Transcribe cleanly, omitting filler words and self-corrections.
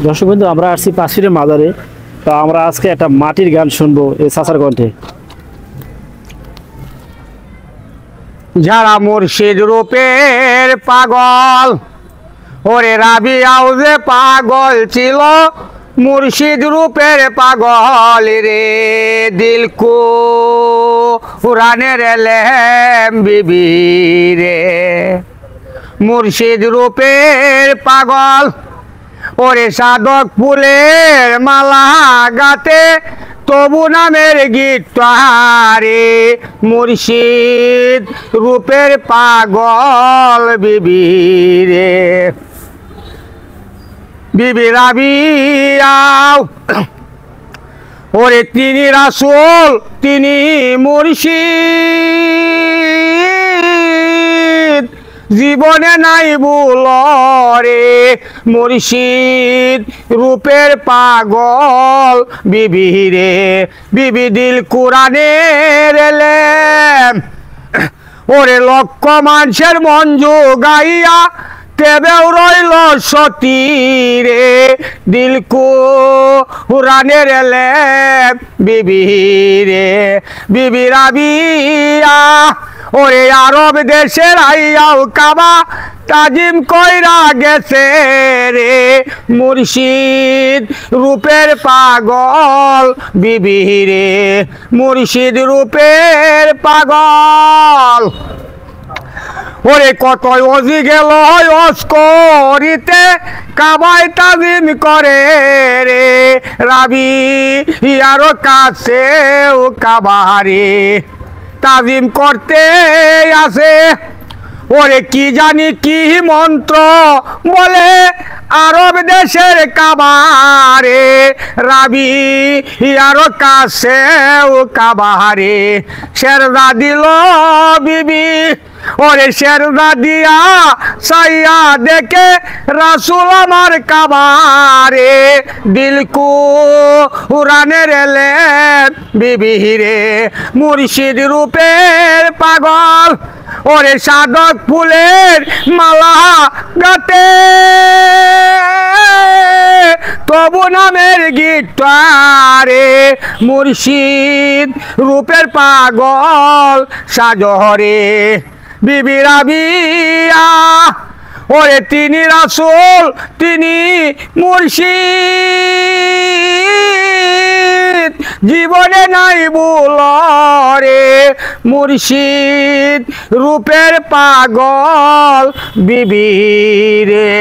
দর্শক বন্ধু, আমরা আসছি পাঁচশিরের মাজারে। তো আমরা আজকে একটা মাটির গান শুনবো এই চাচার কণ্ঠে। যারা মুর্শিদ রূপের পাগল, ওরে রাবিয়াও যে পাগল ছিল, মুর্শিদ রূপের পাগল রে। দিলকু পুরানের এলেম বিবি রে, মুর্শিদ রূপের পাগল, ওরে সাধক ফুলের মালা গাতে তবু নামের গীতারে। মুর্শিদ রূপের পাগল বিবি রে, বিবি রাবিয়াও ওরে তিনি রাসূল তিনি মুর্শিদ, জীবনে নাই ভুল রে। মুর্শিদ রূপের পাগল বিবি রে, বিবি দিল কোরআনের এলেম, ওরে লক্ষ মানুষের মন জোগাইয়া তেবেও রইল সতী রে। দিল কোরআনের এলেম বিবি রে, বিবি রাবিয়া ওরে আরব দেশের আইয়াও কাবা তাজিম কইরা গেছে রে। মুর্শিদ রূপের পাগল বিবি রে, মুর্শিদ রূপের পাগল। ওরে কত অজি গেল অস করিতে কাবায় তাজিম করে রে। রাবি আরো কাছে ও কাবারে তাজিম করতে আসে, ওরে কি জানি কি মন্ত্র বলে আরব দেশের কাবারে। রাবি আরো কাছে ও কাবারে শেরদা দিল বিবি, ওরে শেরদা দিয়া সাইয়া দেখে রাসূল আমার কাবারে। দিলকু উরানের এলেম বিবি রে, মুর্শিদ রূপের পাগল, ওরে সাধক ফুলের মালা গাতে তবু নামের গীতারে। মুর্শিদ রূপের পাগল সাজহরে বিবি রাবিয়া, ওরে তিনি রাসূল তিনি মুর্শিদ, জীবনে নাই ভুল রে। মুর্শিদ রূপের পাগল বিবি রে।